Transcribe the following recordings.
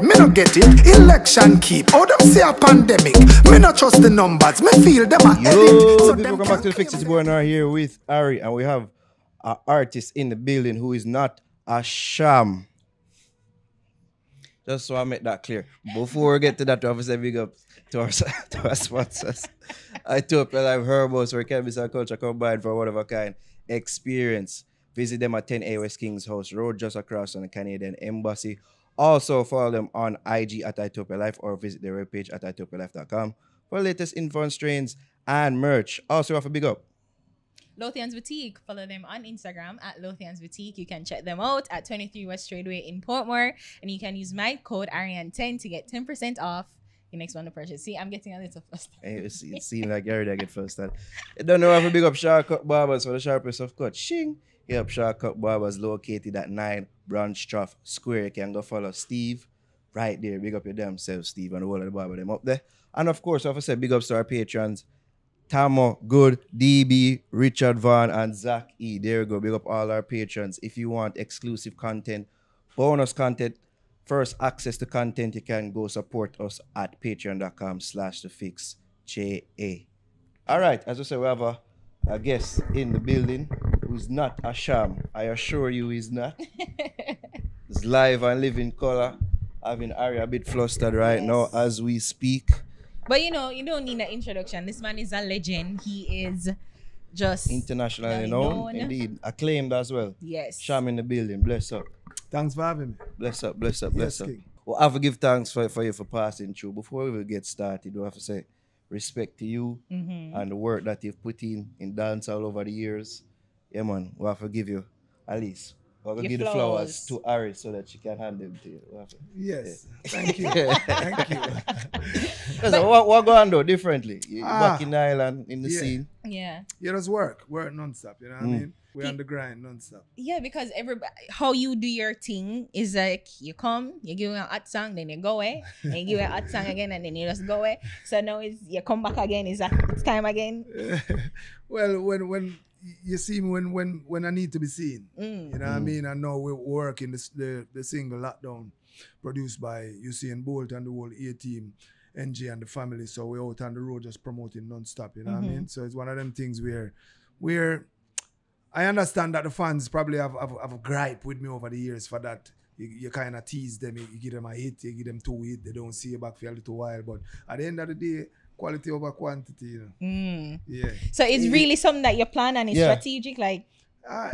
Me no get it. Election keep. Oh, them see a pandemic. Me not trust the numbers. Me feel them a edit. So people come back to the Fix It Boy and are here with Ari, and we have an artist in the building who is not a sham. Just so I make that clear. Before we get to that, we have to say big up to our sponsors. I told you Live Rumours, where cannabis and culture combined for one of a kind experience. Visit them at 10A West Kings House Road, just across from the Canadian Embassy. Also, follow them on IG at Ethiopia Life or visit their webpage at ethiopialife.com for the latest info on strains and merch. Also, we have a big up Lothian's Boutique. Follow them on Instagram at Lothian's Boutique. You can check them out at 23 West Tradeway in Portmore. And you can use my code Ariane10 to get 10% off your next one to purchase. See, I'm getting a little flustered. It seems like you already get flustered. You don't know if a big up Shark Barbers for the sharpest of cut. Shing! Yep, Shark Barbers located at 9 Branchtrough Square. You can go follow Steve right there. Big up your damn self, Steve, and the whole of the barber them up there. And of course, I have to say big ups to our patrons. Tamo, Good, DB, Richard Vaughn, and Zach E. There we go. Big up all our patrons. If you want exclusive content, bonus content, first access to content, you can go support us at patreon.com/thefixja. All right, as I said, we have a guest in the building who's not a sham. I assure you he's not. He's live and living color. Having Ari a bit flustered right now as we speak. But you know, you don't need an introduction. This man is a legend. He is just internationally known. Indeed. Acclaimed as well. Yes. Cham in the building. Bless up. Thanks for having me. Bless up, bless up, bless Yes, up. King. Well, I have to give thanks for you for passing through. Before we get started, we have to say respect to you and the work that you've put in dance all over the years. Yeah, man. We have to give you at least. We're going to give the flowers to Ari so that she can hand them to you. Yes. Thank you. Thank you. Listen, what go on though differently? Back in the island, in the scene. Yeah. Yeah, just work non-stop, you know what I mean? We're on the grind non-stop. Yeah, because everybody, how you do your thing is like you come, you give me a hot song, then you go away, and you give me a hot song again, and then you just go away. So now it's you come back again. It's time again. Well, when you see me when I need to be seen, you know what I mean? I know we're working the single Lockdown, produced by Usain Bolt and the whole A team, NG and the family. So we're out on the road just promoting non-stop, you know what I mean? So it's one of them things where I understand that the fans probably have a gripe with me over the years for that. You kind of tease them, you give them a hit, you give them 2 hits, they don't see you back for a little while. But at the end of the day, quality over quantity, you know. Yeah. So it's really something that you plan and it's strategic, like.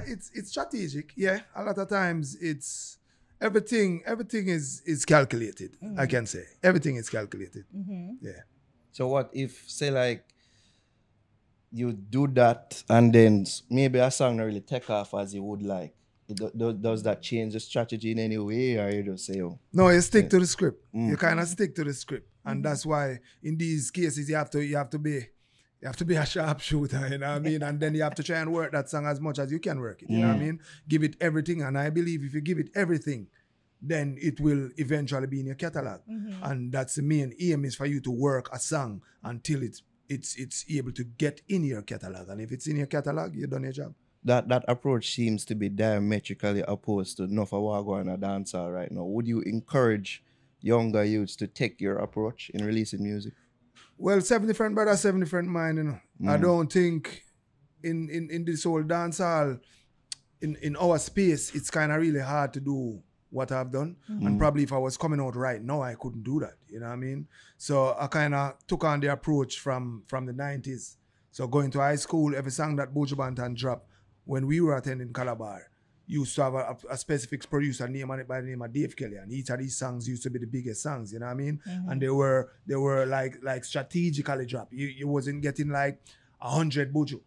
It's strategic, yeah. A lot of times it's everything is calculated. I can say everything is calculated. Yeah. So what if say like you do that and then maybe a song not really take off as you would like? Does that change the strategy in any way, or you just say, oh? No, you stick to the script. You kind of stick to the script, and that's why in these cases you have to be a sharpshooter, you know what I mean? And then you have to try and work that song as much as you can work it, you know what I mean? Give it everything, and I believe if you give it everything, then it will eventually be in your catalog, and that's the main aim is for you to work a song until it's able to get in your catalog, and if it's in your catalog, you've done your job. That approach seems to be diametrically opposed to enough of what going on dancehall right now. Would you encourage younger youths to take your approach in releasing music? Well, 7 different brothers, 7 different mind, you know. I don't think in this whole dancehall, in our space, it's kind of really hard to do what I've done. And probably if I was coming out right now, I couldn't do that, you know what I mean? So I kind of took on the approach from the 90s. So going to high school, every song that Buju Banton dropped, when we were attending Calabar, used to have a specific producer name on it by the name of Dave Kelly, and each of these songs used to be the biggest songs, you know what I mean? And they were like strategically dropped. You wasn't getting like 100 Buju,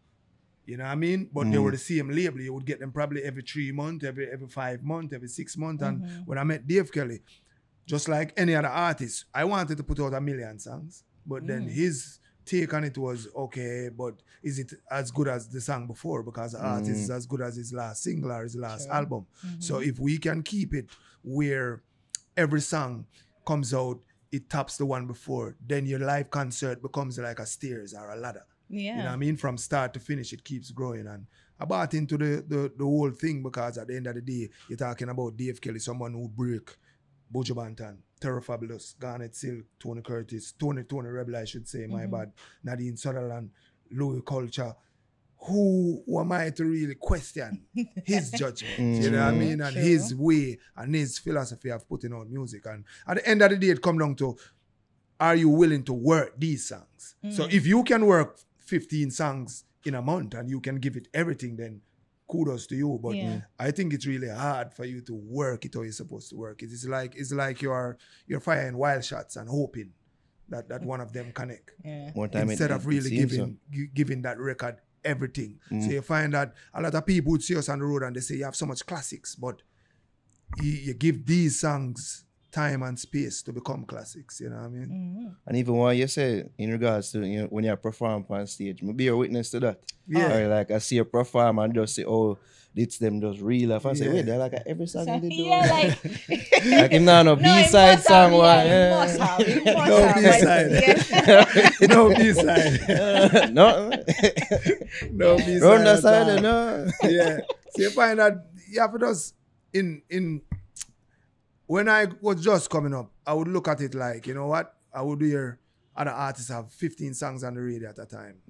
you know what I mean? But they were the same label. You would get them probably every 3 months, every 5 months, every 6 months. And when I met Dave Kelly, just like any other artist, I wanted to put out 1 million songs, but then his take on it was, okay, but is it as good as the song before? Because the artist is as good as his last single or his last album. So if we can keep it where every song comes out, it tops the one before, then your live concert becomes like a stairs or a ladder. Yeah. You know what I mean? From start to finish, it keeps growing. And I bought into the whole thing because at the end of the day, you're talking about Dave Kelly, someone who break Buju Banton Terror Fabulous, Garnet Silk, Tony Curtis, Tony Rebel, I should say, my bad, Nadine Sutherland, Louis Culture. Who am I to really question his judgment? You know what I mean? And his way and his philosophy of putting out music. And at the end of the day, it comes down to, are you willing to work these songs? So if you can work 15 songs in a month and you can give it everything, then kudos to you. But I think it's really hard for you to work it how you're supposed to work it. It's like you're firing wild shots and hoping that one of them connect. One time instead of really giving that record everything. So you find that a lot of people would see us on the road and they say you have so much classics, but you give these songs time and space to become classics, you know what I mean? And even what you say in regards to, you know, when you perform on stage, maybe a witness to that. Or like I see you perform and just say, oh, it's them just real life. I say, wait, they're like every song they do. Like like him now, no B-side song. No B-side. No B-side. No. No B-side. Round the side, no. Yeah. So you find that you have to just in when I was just coming up, I would look at it like, you know what? I would hear other artists have 15 songs on the radio at a time.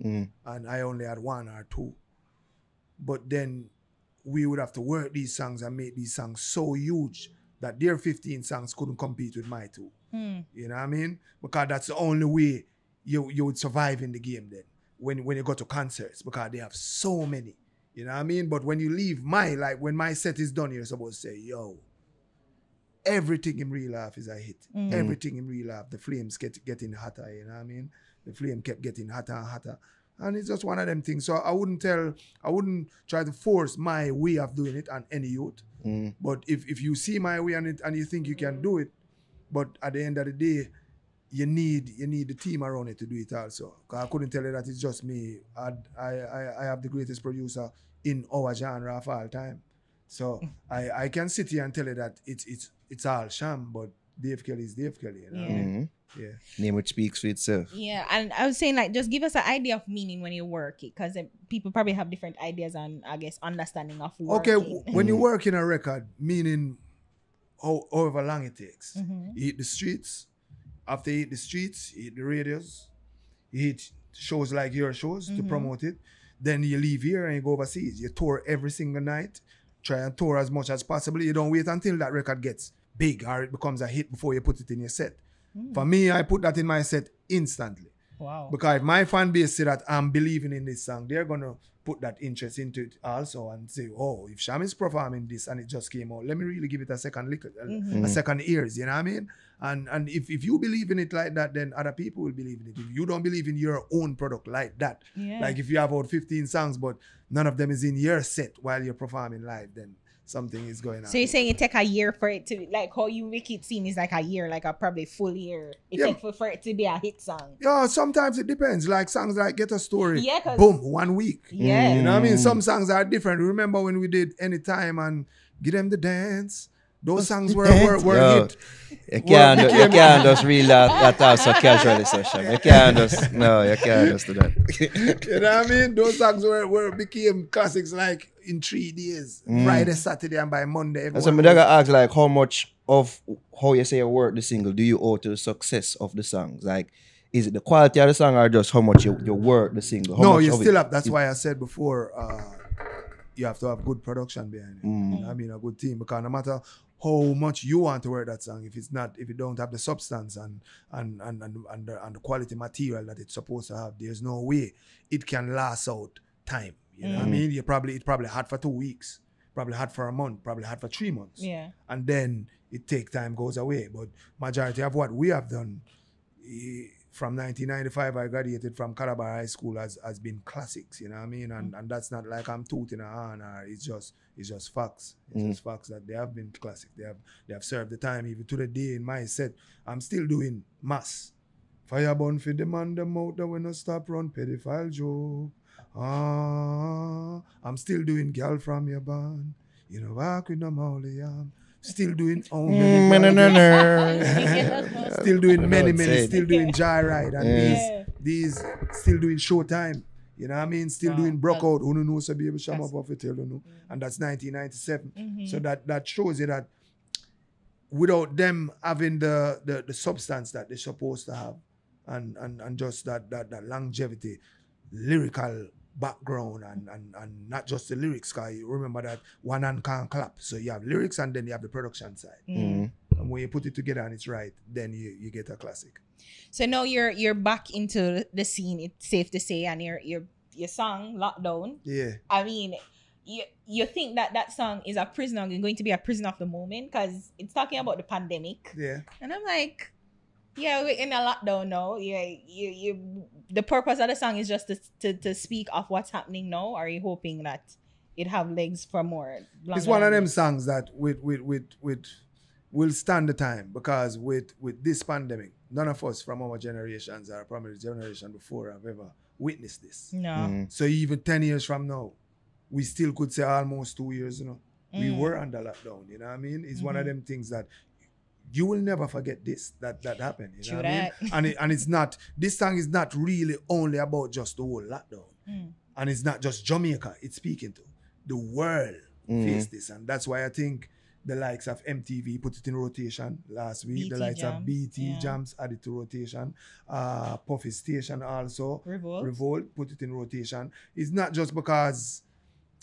And I only had 1 or 2. But then we would have to work these songs and make these songs so huge that their 15 songs couldn't compete with my 2. You know what I mean? Because that's the only way you would survive in the game then. When you go to concerts, because they have so many. You know what I mean? But when you leave when my set is done, you're supposed to say, yo, everything in real life is a hit. Everything in real life, the flames getting hotter, you know what I mean? The flame kept getting hotter and hotter. And it's just one of them things. So I wouldn't try to force my way of doing it on any youth. But if you see my way on it and you think you can do it, but at the end of the day, you need the team around it to do it also. Because I couldn't tell you that it's just me. I have the greatest producer in our genre of all time. So I can sit here and tell you that it's all Cham, but Dave Kelly is Dave Kelly. You know? Yeah. Name which speaks for itself. Yeah, and I was saying, like, just give us an idea of meaning when you work it, because people probably have different ideas on, I guess, understanding of working. Okay, when you work in a record, meaning however long it takes. You hit the streets. After you hit the streets, you hit the radios. You hit shows like your shows to promote it. Then you leave here and you go overseas. You tour every single night. Try and tour as much as possible. You don't wait until that record gets big or it becomes a hit before you put it in your set. For me, I put that in my set instantly. Wow. Because if my fan base say that I'm believing in this song, they're going to put that interest into it also and say, oh, if Cham is performing this and it just came out, let me really give it a second look, a second ears, you know what I mean? And if you believe in it like that, then other people will believe in it. If you don't believe in your own product like that, like if you have about 15 songs, but none of them is in your set while you're performing live, then something is going on. So you're saying it take a year for it to, like how you make it seem is like a year, like a probably full year. It take for it to be a hit song. Yeah, sometimes it depends. Like songs like Get a Story, Yeah, boom, 1 week. Yeah. You know what I mean? Some songs are different. Remember when we did Anytime and Give Them the Dance? Those songs were hit. You can't just read that also casually session. You can't just do that. You know what I mean? Those songs became classics like in 3 days. Friday, Saturday, and by Monday. And so I'm gonna ask, like, how much of how you say you work the single do you owe to the success of the songs? Like, is it the quality of the song or just how much you work the single? How no, much you still have. That's why I said before, you have to have good production behind it. You know, I mean, a good team, because no matter how much you want to work that song, if you don't have the substance and the quality material that it's supposed to have, there's no way it can last out time. You know what I mean? It probably hot for 2 weeks, probably hot for a month, probably hot for 3 months. Yeah. And then it take time, goes away. But majority of what we have done from 1995, I graduated from Calabar High School has been classics, you know what I mean? And that's not like I'm tooting a horn, or it's just facts. It's just facts that they have been classic. They have served the time. Even to the day in my set, I'm still doing mass. Fire burn for the man, them out there when no stop run, pedophile joke. I'm still doing Girl From Your Band. You know, walk with no Molly. Still doing still doing many, still doing Joyride, and these still doing Showtime. You know what I mean? Still doing Broke Out. Who knows a baby Cham up off it, you know. And that's 1997. So that shows you that without them having the substance that they're supposed to have, and just that longevity, lyrical background, and not just the lyrics, because you remember that one hand can't clap. So you have lyrics and then you have the production side. And when you put it together and it's right, then you get a classic. So now you're back into the scene, it's safe to say, and your song Lockdown. Yeah. I mean, you think that song is going to be a prisoner of the moment, because it's talking about the pandemic. Yeah. And I'm like, yeah, we're in a lockdown now. Yeah, you the purpose of the song is just to speak of what's happening now. Or are you hoping that it have legs for more? It's one of them songs that will stand the time, because with this pandemic, none of us from our generations or probably the generation before have ever witnessed this. No. So even 10 years from now, we still could say almost 2 years, we were under lockdown, you know what I mean? It's one of them things that you will never forget this, that happened, you know what I mean? And it's not, this song is not really only about just the whole lockdown. And it's not just Jamaica it's speaking to. The world faced this, and that's why I think the likes of MTV put it in rotation last week. BT the likes Jam, of BT Jams added to rotation. Puffy Station also. Revolt put it in rotation. It's not just because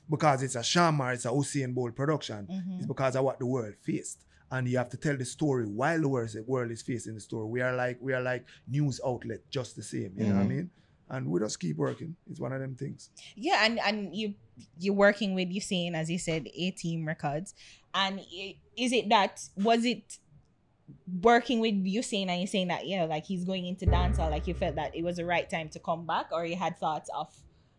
it's a Cham or it's a Usain Bolt production. It's because of what the world faced. And you have to tell the story while the world is facing the story. We are like news outlet, just the same. You know what I mean? And we just keep working. It's one of them things. Yeah, and you're working with Usain, as you said, A-Team Records. And was it working with Usain and you're saying that, like he's going into dancehall, like you felt that it was the right time to come back, or you had thoughts of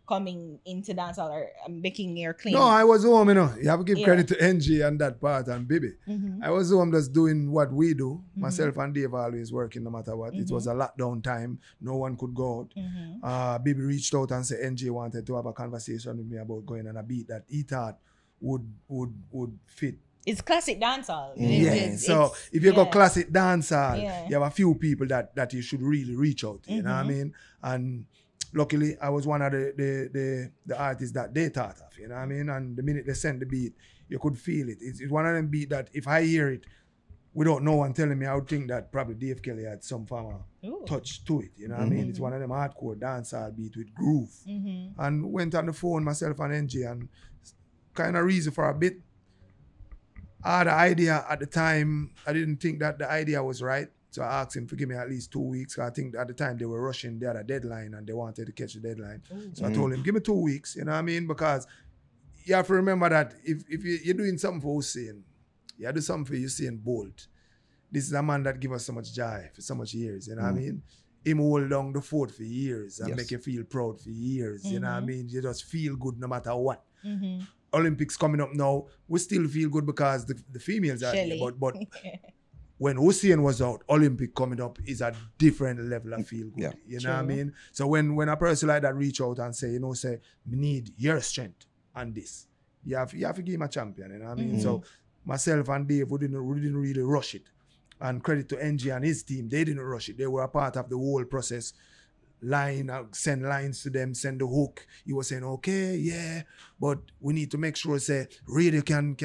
coming into dancehall or making your claim? No, I was home, You have to give credit to NG and that part and Bibi. I was home just doing what we do. Myself and Dave always working no matter what. It was a lockdown time. No one could go out. Bibi reached out and said NG wanted to have a conversation with me about going on a beat that he thought would fit. It's classic dancehall. So if you go classic dancehall, you have a few people that you should really reach out to, you know what I mean? And luckily, I was one of the artists that they thought of, you know what I mean? And the minute they sent the beat, you could feel it. It's one of them beats that if I hear it without no one telling me, I would think that probably Dave Kelly had some form of touch to it, you know what I mean? It's one of them hardcore dancehall beat with groove. And went on the phone, myself and NG, and kind of reason for a bit. I had an idea at the time. I didn't think that the idea was right. So I asked him to give me at least 2 weeks. I think at the time they were rushing, they had a deadline and they wanted to catch the deadline. So I told him, give me 2 weeks, you know what I mean? Because you have to remember that if you're doing something for Usain, you do something for Usain Bolt. This is a man that give us so much joy for so much years, you know what I mean? Him hold down the fort for years and make you feel proud for years, you know what I mean? You just feel good no matter what. Olympics coming up now, we still feel good because the females are here, but when Usain was out, Olympic coming up is a different level of feel good. You know what I mean? So when a person like that reach out and say, say, we need your strength on this, you have to give him a champion, you know what I mean? So myself and Dave, we didn't really rush it. And credit to NG and his team, they didn't rush it. They were a part of the whole process. Send lines to them, send the hook. You were saying, okay, but we need to make sure say radio can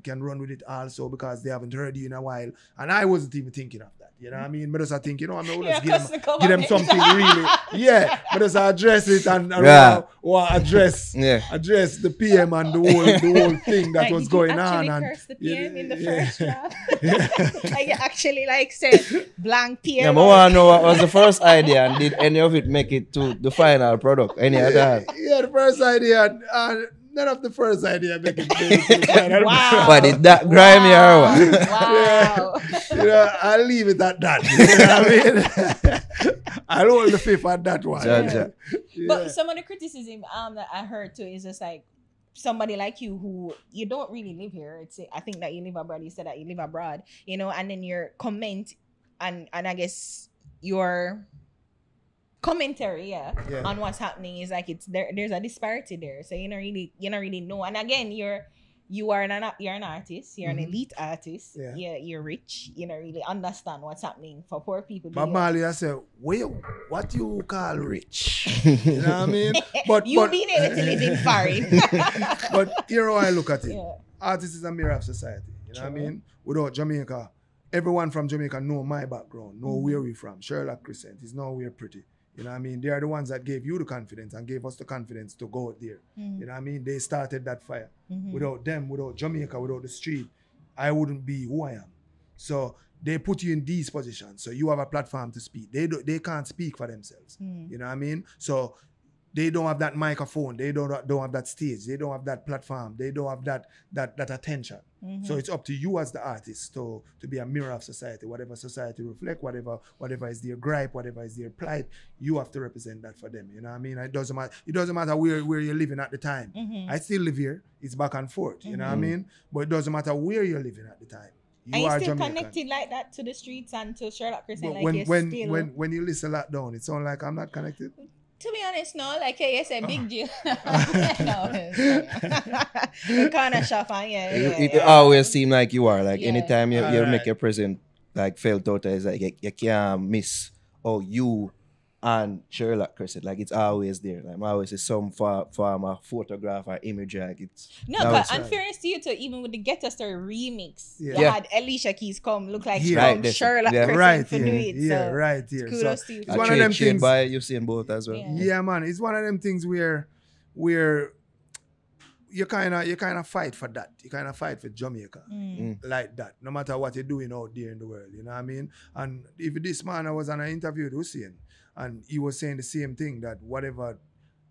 run with it also, because they haven't heard you in a while. And I wasn't even thinking of that. You know what I mean? But as I think, I'm not give them something really. But as I address it and or address the PM and the whole thing that was going on. And curse the PM in the first draft. Like you actually said blank PM. Yeah, but I want to know what was the first idea, and did any of it make it to the final product? Any of that? Yeah, the first idea. None of the first idea make it to the final. Wow. But is that grimy or what? Wow. I'll leave it at that. You know what I mean? I'll hold the fifth at that one. But some of the criticism that I heard too is just like somebody like you who you don't really live here. I think that you live abroad. You said that you live abroad, and then your comment and I guess your commentary on what's happening is like there's a disparity there, so you don't really know. And again, you're an artist, you're an elite artist, you're rich, you don't really understand what's happening for poor people. But Mali, I said, what you call rich? You know what I mean? But being able to live in foreign. But here how I look at it, artists is a mirror of society, you know what I mean? Without Jamaica, everyone from Jamaica know my background, know where we from. Sherlock Crescent is nowhere pretty. You know what I mean? They are the ones that gave you the confidence and gave us the confidence to go out there. You know what I mean? They started that fire. Without them, without Jamaica, without the street, I wouldn't be who I am. So they put you in these positions. So you have a platform to speak. They can't speak for themselves. You know what I mean? So they don't have that microphone. They don't have that stage. They don't have that platform. They don't have that attention. So it's up to you as the artist to be a mirror of society. Whatever society reflect, whatever is their gripe, whatever is their plight, you have to represent that for them. You know what I mean? It doesn't matter where you're living at the time. I still live here. It's back and forth. You know what I mean? But it doesn't matter where you're living at the time. You are still Jamaican. connected like that to the streets and to Sherlock Crescent? But Like when you listen a lot down, it sounds like I'm not connected. To be honest, no. Like you said, big deal. No, kind of shop and It always seem like you are. Like anytime you Alright. make your present like felt out, it's like you can't miss you and Sherlock Crescent. Like it's always there. Like I always see some form of photograph or image. Like it's no, but unfairness to you too, even with the Get Us Story remix, you had Alicia Keys come look like she Right, from that's it. Sherlock Yeah. Crescent Right to here. do it. Yeah, So right here. kudos So to you. it's one of them things. by Usain Bolt as well. Yeah, man. It's one of them things where you kind of fight for that. You kind of fight for Jamaica like that. No matter what you're doing out there in the world, you know what I mean? And if this man, I was on an interview with Usain, and he was saying the same thing, that whatever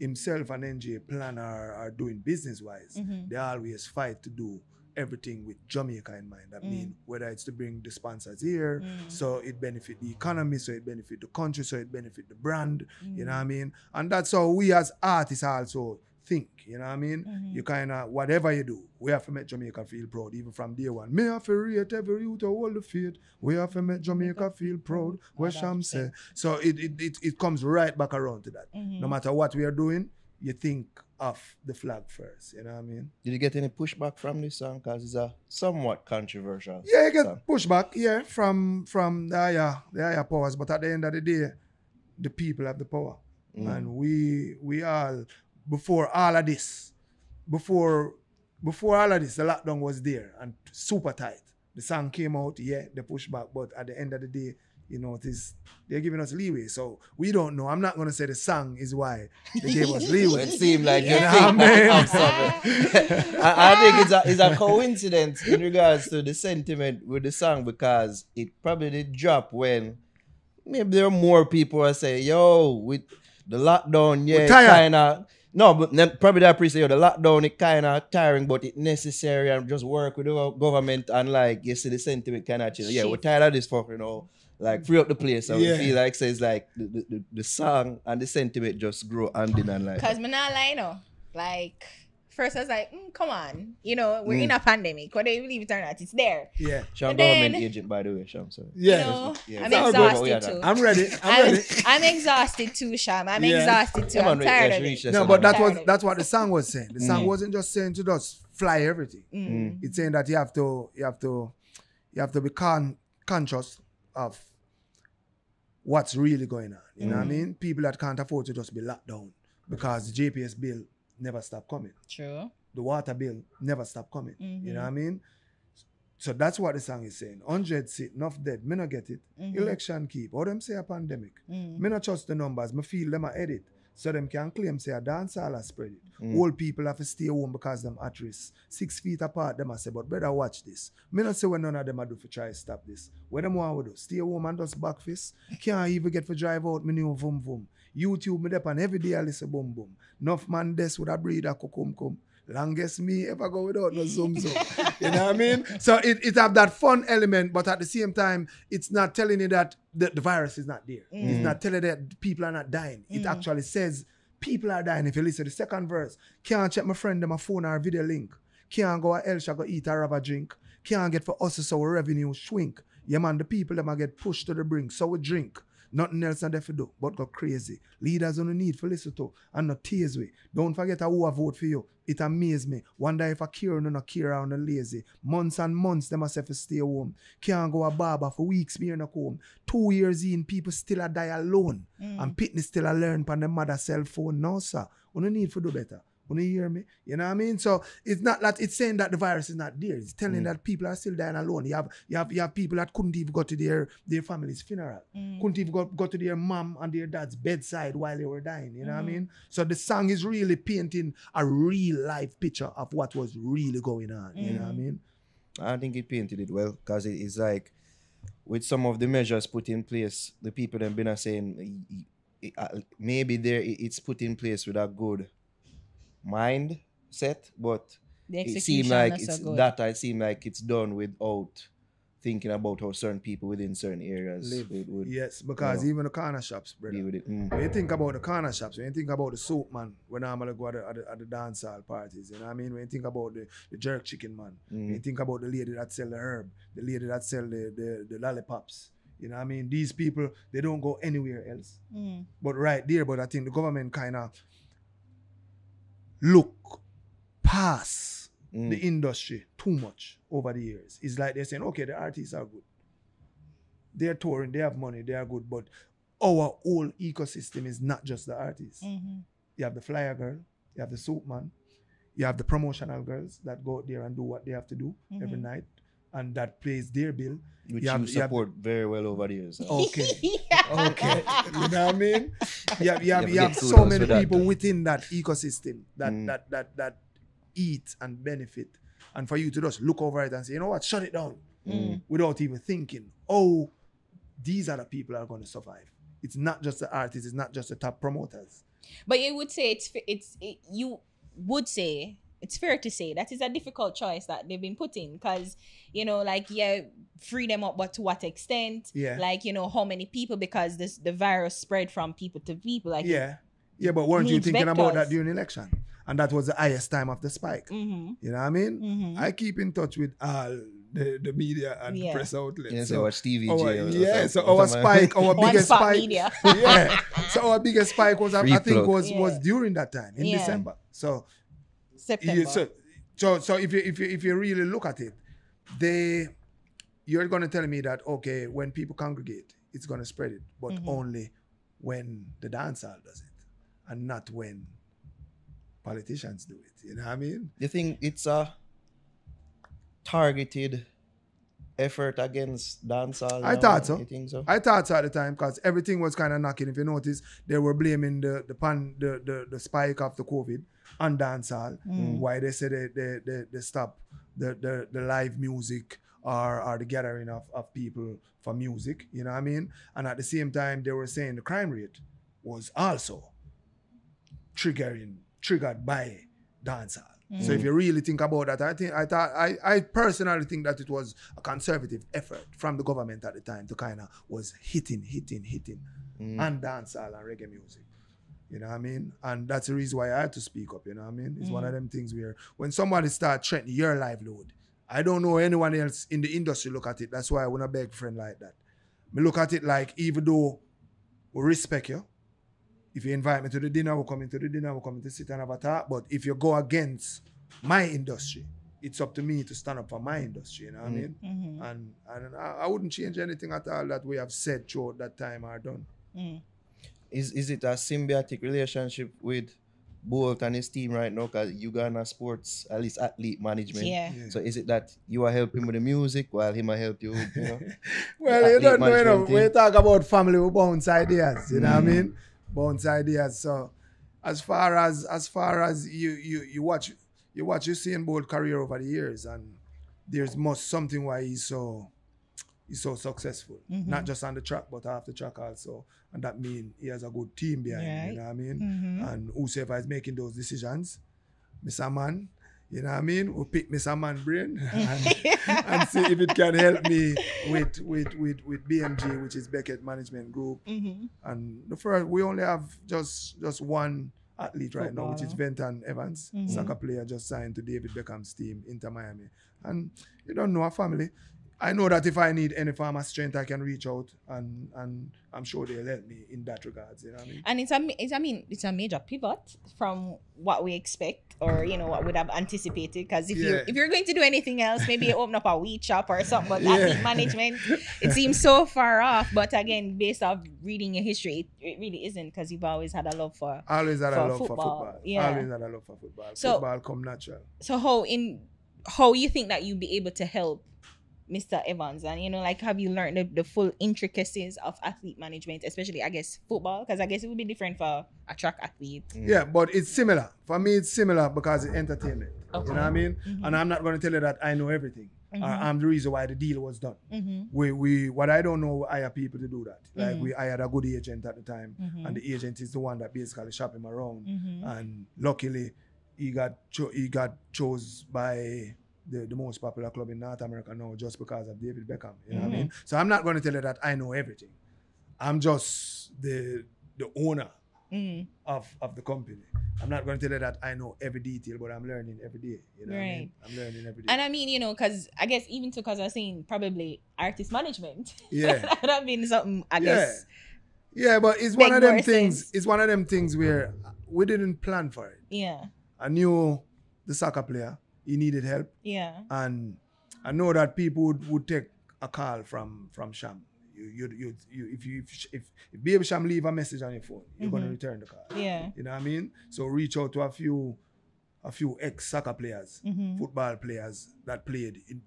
himself and NJ plan are doing business-wise, they always fight to do everything with Jamaica in mind. That means whether it's to bring the sponsors here, so it benefit the economy, so it benefit the country, so it benefit the brand, you know what I mean? And that's how we as artists also think, you know what I mean? You kind of, whatever you do, we have to make Jamaica feel proud, even from day one. Me have to rate every youth to hold the faith. We have to make Jamaica feel proud, what Cham say. So it comes right back around to that. No matter what we are doing, you think of the flag first, you know what I mean? Did you get any pushback from this song? Because it's a somewhat controversial Yeah, you get song. pushback, from the higher powers, but at the end of the day, the people have the power. And we all, before all of this, the lockdown was there and super tight. The song came out, the pushback, but at the end of the day, you know, they're giving us leeway. So we don't know. I'm not going to say the song is why they gave us leeway. It seemed like you Yeah, think man. of something. I think it's a coincidence in regards to the sentiment with the song, because it probably did drop when maybe there are more who are saying, yo, with the lockdown, We're it tired. kind of... No, but then probably that appreciate the lockdown, it kind of tiring, but it necessary, and just work with the government, and like, you see the sentiment kind of chill. Yeah, we're tired of this fuck, you know. Like, free up the place. So we feel like says like the song and the sentiment just grow hand in hand. Like, Because me not lie, no. Like, first I was like, come on. You know, we're in a pandemic. Whether you believe it or not, it's there. Yeah. Sham And government then- agent, by the way, Sham. So. Yeah. You know, Yeah. I'm It's all good, but exhausted we too. I'm ready. I'm ready. I'm exhausted too, Sham. I'm Yeah. exhausted too. Come I'm on, tired let's of reach it. this. No, but Tired of it. that's what the song was saying. The song wasn't just saying to just fly everything. It's saying that you have to be conscious of what's really going on. You know what I mean? People that can't afford to just be locked down because the JPS bill never stopped coming. True. The water bill never stopped coming. You know what I mean? So that's what the song is saying. 100 seat, enough dead. Me not get it. Election keep. How them say a pandemic? Me not trust the numbers. Me feel them a edit. So them can claim say a dancehall has spread it. Old people have to stay home because them at risk. 6 feet apart, them a say, but better watch this. Me not say what none of them a do for try to stop this. What them want to do? Stay home and just back fist. Can't even get for drive out me new vroom vroom. YouTube me dep and every day I listen boom boom. Enough man des with a breed a come. Longest me ever go without no zoom. You know what I mean? So it have that fun element, but at the same time, it's not telling you that the virus is not there. It's not telling you that people are not dying. It actually says people are dying. If you listen to the second verse, can't check my friend them a phone or a video link. Can't go to Elsha go eat or have a drink. Can't get for us so our revenue shrink. Yeah man, the people them a get pushed to the brink. So we drink. Nothing else not there for do, but go crazy. Leaders don't need for listen to and not tease we. Don't forget who I vote for you. It amaze me. Wonder if I care or not care on the lazy. Months and months them myself to stay home. Can't go a barber for weeks me in a home. 2 years in, people still a die alone. And pitney still a learn from the mother cell phone. No sir. We don't need for do better. When you hear me, you know what I mean? So it's not that it's saying that the virus is not there. It's telling that people are still dying alone. You have people that couldn't even go to their family's funeral. Couldn't even go to their mom and their dad's bedside while they were dying. You know what I mean? So the song is really painting a real life picture of what was really going on. You know what I mean? I think it painted it well because it is like with some of the measures put in place, the people that have been saying maybe it's put in place with a good mindset, but The it execution seemed like not so it's good. that I seem like it's done without thinking about how certain people within certain areas Live. would Yes, because you even the corner shops, brother. deal with it. When you think about the corner shops, when you think about the soap man, when I'm gonna go at the dancehall parties, you know what I mean? When you think about the jerk chicken man, when you think about the lady that sell the herb, the lady that sell the lollipops, you know what I mean? These people, they don't go anywhere else. But right there, but I think the government kind of look past the industry too much over the years. It's like they're saying, okay, the artists are good. They're touring, they have money, they are good, but our whole ecosystem is not just the artists. You have the flyer girl, you have the soap man, you have the promotional girls that go out there and do what they have to do every night, and that pays their bill. which you support very well over the years. Okay. Okay. You know what I mean? You have get so kudos many for that. people within that ecosystem that eat and benefit. And for you to just look over it and say, you know what, shut it down. Without even thinking, oh, these are the people that are going to survive. It's not just the artists, it's not just the top promoters. But you would say you would say it's fair to say that is a difficult choice that they've been put in because, you know, like, free them up, but to what extent? Yeah. Like, you know, how many people, because the virus spread from people to people. Like, Yeah, but weren't you needs thinking about vectors. that during election? And that was the highest time of the spike. You know what I mean? Mm-hmm. I keep in touch with all the media and Yeah. press outlets. Yeah, so watch Stevie J. So our spike, our One biggest spot spike. media. Yeah. So our biggest spike was, Free I think, plug. was during that time in Yeah. December. So September. so if you really look at it, you're gonna tell me that okay, when people congregate, it's gonna spread it, but only when the dancehall does it, and not when politicians do it. You know what I mean? You think it's a targeted effort against dancehall? I now? thought so. You think so? I thought so at the time because everything was kind of knocking. If you notice, they were blaming the spike of the COVID on dancehall. Why they said they stop the live music or the gathering of people for music. You know what I mean? And at the same time, they were saying the crime rate was also triggered by dancehall. So if you really think about that, I personally think that it was a conservative effort from the government at the time to kind of was hitting on dancehall and reggae music. You know what I mean? And that's the reason why I had to speak up, you know what I mean? It's one of them things where when somebody starts threatening your livelihood, I don't know anyone else in the industry look at it. That's why I want to beg a friend like that. Me look at it like, even though we respect you, if you invite me to the dinner, we're coming to the dinner, we're coming to sit and have a talk. But if you go against my industry, it's up to me to stand up for my industry, you know what I mean? And I wouldn't change anything at all that we have said throughout that time or done. Is it a symbiotic relationship with Bolt and his team right now? Because you got a sports, at least athlete management. Yeah. So is it that you are helping with the music while him will help you with, Well, you don't know, management when you team? talk about family, we bounce ideas, you know what I mean? Bounce ideas. So as far as you watch Usain Bolt career over the years, and there's something why he's so successful. Not just on the track, but off the track also. And that means he has a good team behind him, you know what I mean? And whosoever is making those decisions, Mr. Man, you know what I mean? We'll pick Mr. Man brain and see if it can help me with BMG, which is Beckett Management Group. And the first, we only have just one athlete right now, which is Venton Evans, soccer player just signed to David Beckham's team, Inter Miami. And you don't know, a family. I know that if I need any form of strength, I can reach out, and I'm sure they'll help me in that regards. You know what I mean? And it's a major pivot from what we expect, or what would have anticipated. Because if you're going to do anything else, maybe you open up a weed shop or something. But athlete management, it seems so far off. But again, based off reading your history, it really isn't, because you've always had a love for football. Yeah, always had a love for football. So, football come natural. So how you think that you'd be able to help Mr. Evans, and have you learned the full intricacies of athlete management, especially I guess football, because I guess it would be different for a track athlete. Yeah, but it's similar. For me, it's similar because it's entertainment. Okay. You know what I mean? And I'm not going to tell you that I know everything. I'm the reason why the deal was done. We what I don't know, we hire people to do that. Like we hired a good agent at the time, and the agent is the one that basically shop him around. And luckily, he got chose by the most popular club in North America now, just because of David Beckham. You know what I mean? So I'm not going to tell you that I know everything. I'm just the owner of the company. I'm not going to tell you that I know every detail, but I'm learning every day. You know what I mean? I'm learning every day. And I mean, because I guess even because I was saying probably artist management. Yeah. That would have been something, I guess. Yeah, but it's one of them things. It's one of them things where we didn't plan for it. Yeah. I knew the soccer player. He needed help. Yeah. And I know that people would take a call from Cham. If Baby Cham leave a message on your phone, you're gonna return the call. Yeah. You know what I mean? So reach out to a few ex-soccer players, football players that played in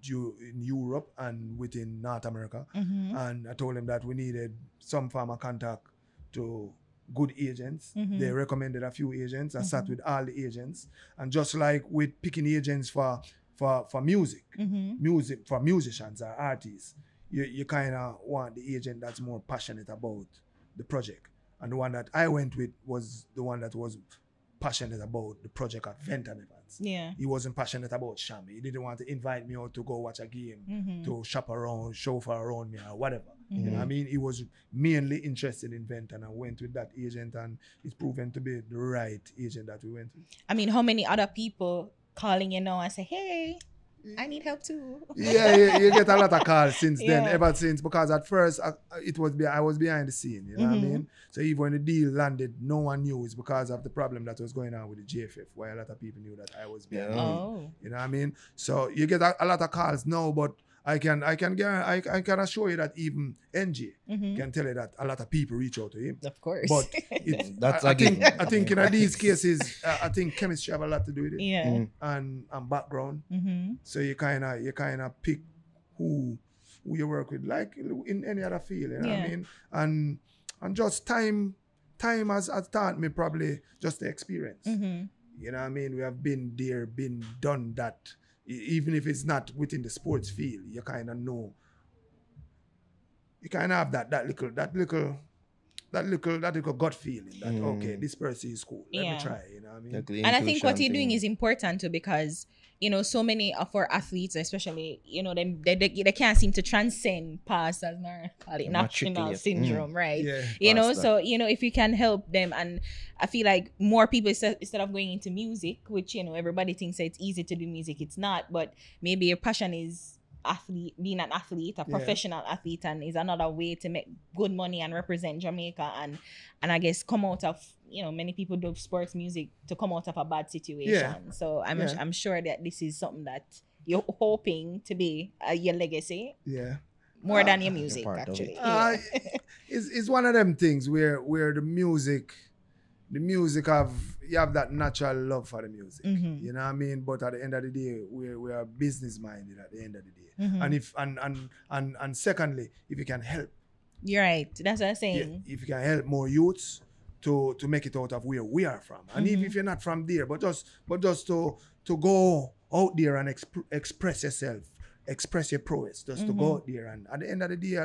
Europe and within North America. And I told them that we needed some form of contact to good agents. They recommended a few agents. I sat with all the agents, and just like with picking agents for music, music for musicians or artists, you kind of want the agent that's more passionate about the project. And the one that I went with was the one that was passionate about the project at Venton Evans. Yeah. He wasn't passionate about Cham. He didn't want to invite me out to go watch a game, to shop around, chauffeur around me or whatever. You know what I mean? He was mainly interested in Venton. I went with that agent, and it's proven to be the right agent that we went with. I mean, how many other people calling you now and say, hey, I need help too? Yeah, you get a lot of calls since then, ever since, because at first I was behind the scene, you know what I mean? So even when the deal landed, no one knew. It's because of the problem that was going on with the GFF, where a lot of people knew that I was behind the scene. You know what I mean? So you get a lot of calls now, but I can assure you that even NG can tell you that a lot of people reach out to him. Of course. But I think in these cases, I think chemistry have a lot to do with it. Yeah. And background. So you kind of pick who you work with, like in any other field. You know what I mean? And just time has taught me probably just the experience. You know what I mean? We have been there, done that. Even if it's not within the sports field, you kind of know. You kind of have that little gut feeling that okay, this person is cool. Let me try. You know what I mean? And I think what you're doing is important too, because so many of our athletes, especially, they can't seem to transcend past, as I call it, national syndrome, right? Yeah. So if you can help them, and I feel like more people, instead of going into music, which everybody thinks that it's easy to do music, it's not. But maybe your passion is being an athlete, a professional athlete, and is another way to make good money and represent Jamaica, and I guess come out of many people do sports music to come out of a bad situation. So I'm sure that this is something that you're hoping to be your legacy. More than your music, actually. It's one of them things where the music you have that natural love for the music. You know what I mean? But at the end of the day, we are business minded at the end of the day. And secondly, if you can help. You're right. That's what I'm saying. If you can help more youths to make it out of where we are from. And even if you're not from there, but just to go out there and express yourself, express your prowess, just to go out there. And at the end of the day,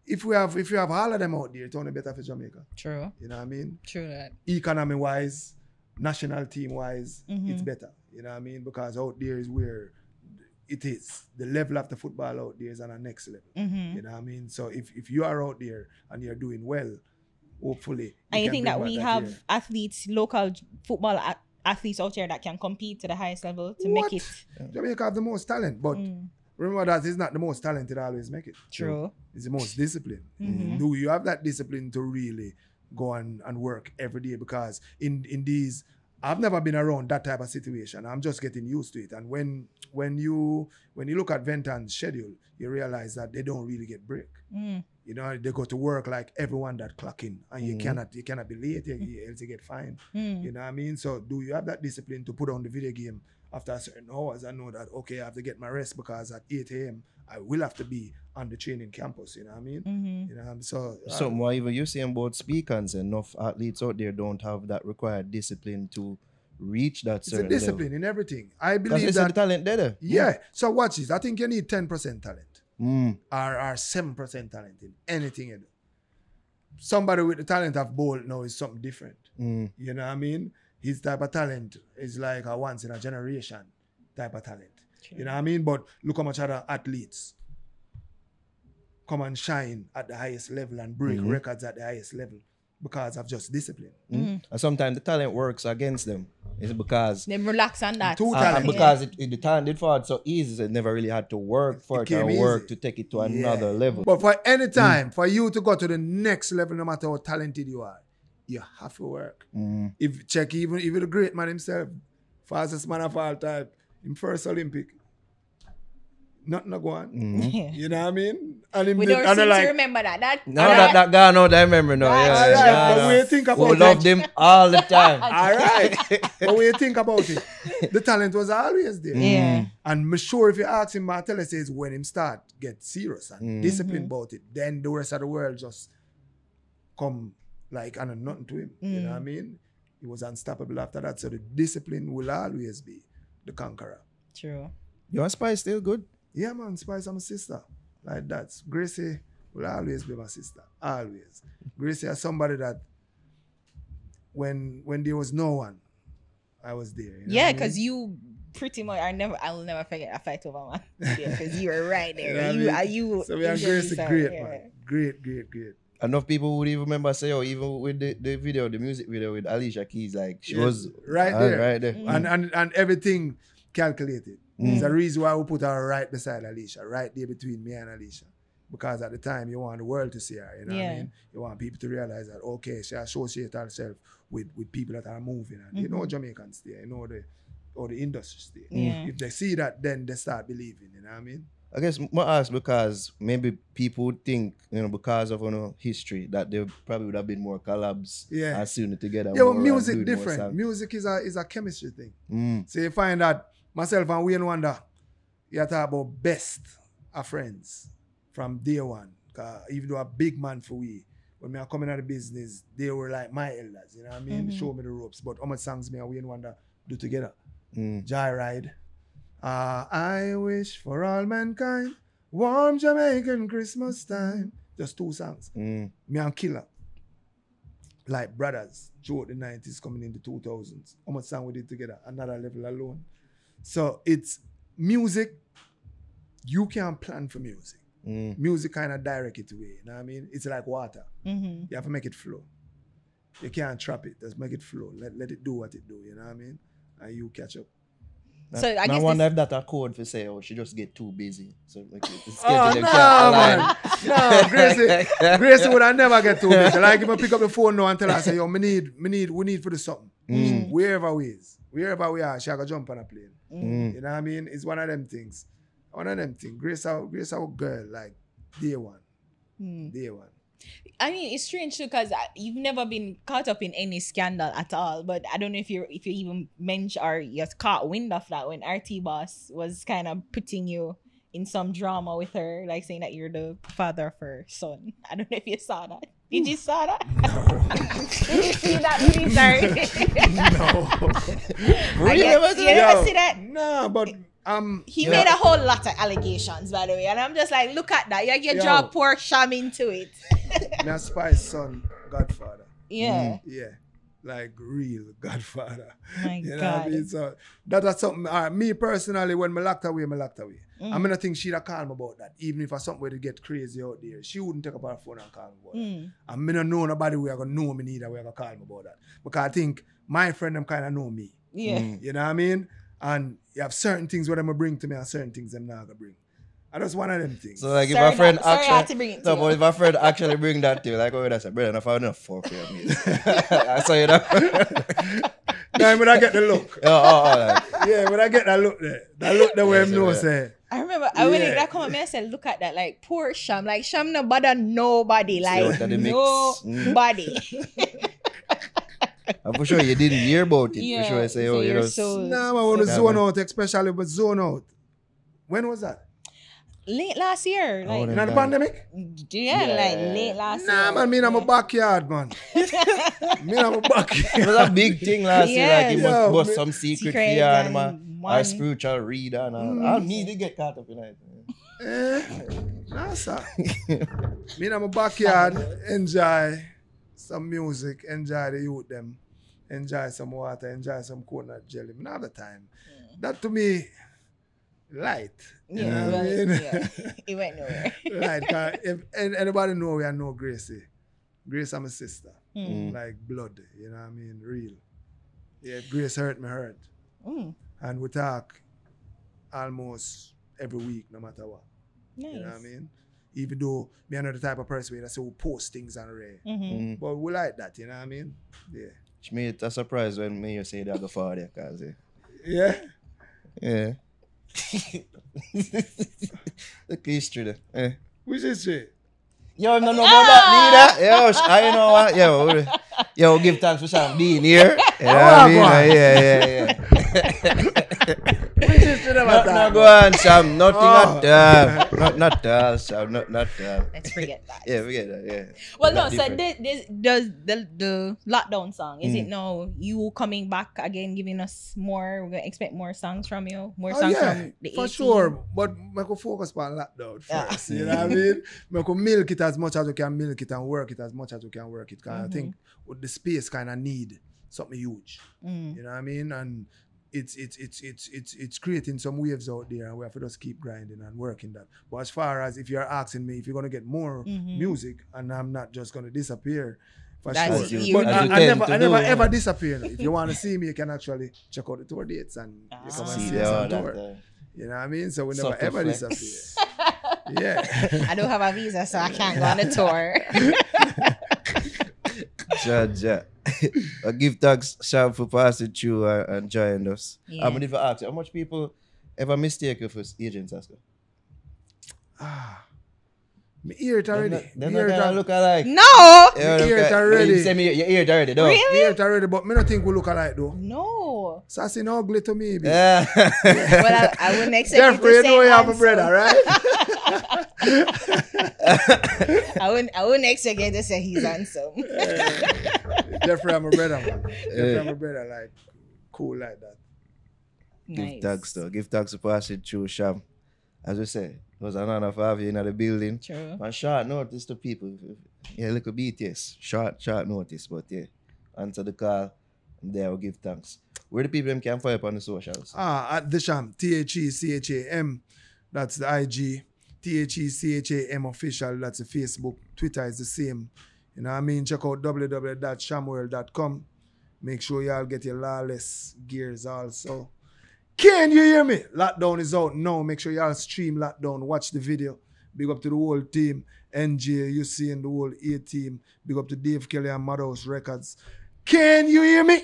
if we have all of them out there, it's only better for Jamaica. True. You know what I mean? True that. Economy wise, national team wise, it's better. You know what I mean? Because out there is where it is. The level of the football out there is on the next level. You know what I mean? So if you are out there and you're doing well, hopefully. And you think that we have athletes, local football athletes out there that can compete to the highest level to make it? Jamaica have the most talent, but remember that is not the most talented always make it. True. It's the most disciplined. Do you have that discipline to really go and work every day? Because in these, I've never been around that type of situation. I'm just getting used to it. And when you look at Venton's schedule, you realize that they don't really get break. You know, they go to work like everyone that clock in, and you cannot be late, else you get fined. You know what I mean? So do you have that discipline to put on the video game after certain hours and know that, okay, I have to get my rest because at 8 a.m. I will have to be on the training campus, you know what I mean? You know, so something why even Usain Bolt speakers, enough athletes out there don't have that required discipline to reach that it's certain a discipline level. in everything. I believe Because that the talent there. yeah. So watch this. I think you need 10% talent. Mm. Or 7% talent in anything you do. Somebody with the talent of Bolt now is something different. You know what I mean? His type of talent is like a once in a generation type of talent. You know what I mean? But look how much other athletes come and shine at the highest level and break records at the highest level because of just discipline. And sometimes the talent works against them. It's because Them relax on that. Too and talent. because the talent did fall so easy, so it never really had to work for it or came work easy. to take it to another level. But for any time, for you to go to the next level, no matter how talented you are, you have to work. If check even the great man himself, fastest man of all time, in first Olympic, nothing no go on. You know what I mean? And him We did- don't and seem like, to remember that. No, that guy, no, I remember now. Right. Yeah, all right, yeah, but when you think about we it, loved him all the time. all right. But when you think about it, the talent was always there. Yeah. And I'm sure if you ask him, I tell you, says when him start get serious and disciplined about it, then the rest of the world just come like and nothing to him. You know what I mean? He was unstoppable after that. So the discipline will always be the conqueror. True. Your Spice still good? Yeah, man, Spice, I'm a sister. Like that. Gracie will always be my sister. Always. Gracie is somebody that when there was no one, I was there. You know Yeah, what I mean? because you pretty much I'll never forget a fight over man. Yeah, because you were right You know there. what I mean? You So we are injured Gracie yourself, great, yeah. man. Great. Enough people would even remember say, oh, even with the video, the music video with Alicia Keys, like she Yeah, was right there. Right there. And everything calculated. It's a reason why we put her right beside Alicia, right there between me and Alicia. Because at the time, you want the world to see her, you know what I mean? You want people to realize that, okay, she associates herself with people that are moving. And you know Jamaicans stay, you know the industry stay. Yeah. If they see that, then they start believing, you know what I mean? I guess I ask because maybe people would think, because of history, that there probably would have been more collabs Yeah. and sooner together. Yeah, more but and music doing more different. songs. Music is a chemistry thing. So you find that myself and Wayne Wonder, you talk about best of friends from day one. 'Cause even though a big man for we, when me are coming out of business, they were like my elders, you know what I mean? Show me the ropes. But how much songs me and Wayne Wonder do together? Joyride. I wish for all mankind, warm Jamaican Christmas time. Just 2 songs. Me and Killer. Like brothers, throughout the 90s, coming in the 2000s. How much song we did together? Another level alone. So it's music. You can't plan for music. Music kind of direct it away. You know what I mean? It's like water. You have to make it flow. You can't trap it. Just make it flow. Let it do what it do. You know what I mean? And you catch up. So I guess wonder if that's a code for say, oh, she just get too busy. So like, it's Oh, getting no, them man. No, Gracie would I never get too busy. Like if I pick up the phone now and tell her, say, yo, we need for the something. Wherever we are, she gotta jump on a plane. You know what I mean? It's one of them things. Grace our girl, like day one. Day one. I mean, it's strange too because you've never been caught up in any scandal at all. But I don't know if you even mentioned or you caught wind of that when RT Boss was kind of putting you in some drama with her, like saying that you're the father of her son. I don't know if you saw that. Did you saw that? Did you see that? Really sorry. Really? You never see that? No, but He made a whole lot of allegations, by the way, and I'm just like, look at that. You draw poor Cham into it. my Spice son, Godfather. Yeah. Yeah. Like real Godfather. My You know what God. I mean? So that's something, me personally, when me locked away. I mean, I think she'd have called me about that. Even if I something where to get crazy out there, she wouldn't take up her phone and call me about that. And me don't know nobody where I gonna know me neither where I gonna call me about that. Because I think my friend them kind of know me. Yeah. You know what I mean? And you have certain things where them bring to me and certain things them not gonna bring. I just one of them things. So like if Sorry a friend not- sorry I had to actually, bring it to no, you. but if a friend actually bring that to you, like what would I say, brother, if I don't fuck with me. I saw you that. Now when I get the look. Like, Yeah, when I get that look there. That look there where him know yeah. say. I remember when Yeah. that come at me, I said, look at that, like poor Cham. Like Cham no bother nobody. Like out of the mix. nobody. I'm for sure you didn't hear about it. Yeah, For sure I say, so oh, you you're know. so- Nah, I want to Yeah, zone man. out, especially with zone out. When was that? Late last year. Oh, Like, In Yeah. the pandemic? yeah, Yeah. like late last year. Nah, man, me in my Yeah. backyard, man. Me in my It backyard. was a big thing last year. Like you Yes. must Yo, bust me- some secret Secret fear and and man. one- Our spiritual reader and all. I need to get caught up in it. Nah, sir. Me in my backyard, enjoy some music, enjoy the youth them, enjoy some water, enjoy some coconut jelly. Another time. That to me, light. You Yeah, know what I well, mean? yeah. It went nowhere. Like, if anybody know we are no Gracie. Grace, I'm a sister. Mm. Like blood, you know what I mean? Real. Yeah, if Grace hurt, me hurt. Mm. And we talk almost every week, no matter what. Nice. You know what I mean? Even though me are the type of person that say we post things on Ray. Mm-hmm. But we like that, you know what I mean? Yeah. Which made it a surprise when me you say that go for there, cause Yeah? yeah. The history there. Eh. Which is shit. Yo, I'm not know about that neither. Yo, I know what. Yo, give thanks for Cham being here. You know what I mean? Go on. Yeah. Which is shit about No, that? go on, Cham. Nothing Oh. at all. Not at all, Cham. Not at all. Let's forget that. Yeah, forget that. Yeah. Well, no. Not So different. the lockdown song, is it now you coming back again, giving us more? We're gonna expect more songs from you, more Oh, songs yeah, from the for 18. sure. But I could focus on lockdown first. You know what I mean? I could milk it as much as we can milk it and work it as much as we can work it. Because I think with the space kind of need something huge. You know what I mean? And it's creating some waves out there, and we have to just keep grinding and working that. But as far as if you're asking me if you're gonna get more music, and I'm not just gonna disappear. For That's sure. you But do. I never ever disappear. If you want to see me, you can actually check out the tour dates and you come and See see there us all on that. tour. You know what I mean? So we never Subtle ever flex. disappear. Yeah. I don't have a visa, so I can't go on a tour. Ja. I give thanks, Cham, for passing through and joining us. Yeah. I'm going to ask you, how much people ever mistake you for agents, Oscar? Me hear it already. They're Me not hear it gonna already. look alike. No, Me hear it already. You say me, you hear it already, though. Really? Me hear it already, but me not think we look alike though. no. Sassy no ugly to me. Be. Yeah. Well, I wouldn't expect Jeffrey, you you to know say you have a answer. brother, right? I wouldn't expect you to say he's handsome. Jeffrey, I'm a brother, man. Jeffrey, I'm a brother, like, cool like that. Give thanks, though. Give thanks for passing through, Cham. As we say, it was an honor to have you in the building. True. And short notice to people. Yeah, little bit, yes. Short notice, but yeah. Answer the call. And there we'll give thanks. Where the people them can find up on the socials? At the Cham, THECHAM. That's the IG. THECHAM official. That's the Facebook. Twitter is the same. You know what I mean? Check out www.chamworld.com. Make sure y'all get your lawless gears also. Can you hear me? Lockdown is out now. Make sure y'all stream Lockdown. Watch the video. Big up to the whole team. NJ, you seeing the whole A team. Big up to Dave Kelly and Madhouse Records. Can you hear me?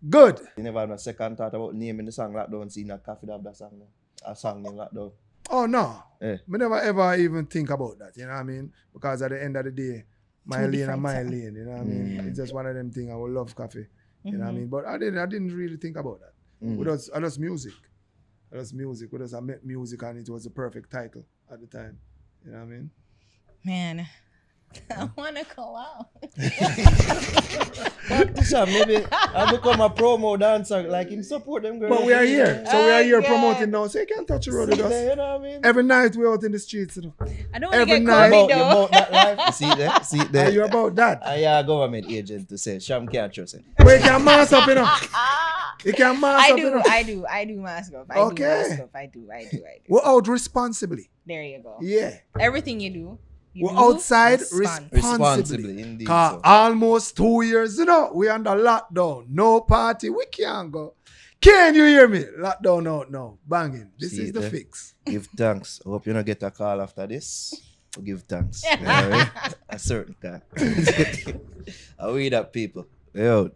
Good. You never had a second thought about naming the song Lockdown, seeing that Coffee Dab that song. A song named Lockdown. Oh, no. Eh. Me never ever even think about that. You know what I mean? Because at the end of the day, my lane different and my songs. lane. You know what I mean? It's just one of them things. I will love coffee. You know what I mean? But I didn't really think about that. I just music. I just music. I met music and it was the perfect title at the time. You know what I mean? Man, I want to go out. Cham, maybe I become a promo dancer, like him support them girls. But we are here. So we are here yeah. promoting now. So you can't touch the road with us. You know what I mean? Every night we're out in the streets. You know. I don't want to Every get night. COVID You're though. about that life. You see there? See it there? Are you about that? I a government agent to say, Cham can't trust it. Well, you can mass up, you know. You can mass I up, you know. I do mask up. Okay. I do. We're out responsibly. There you go. Yeah. Everything you do. We're outside responsibly. responsibly. Indeed. Cause So. almost 2 years, you know, we under lockdown. No party. We can't go. Can you hear me? Lockdown out now. Banging. This See is it the there? fix. Give thanks. I hope you don't get a call after this. Give thanks. Alright? A certain kind. I read that people. Yo.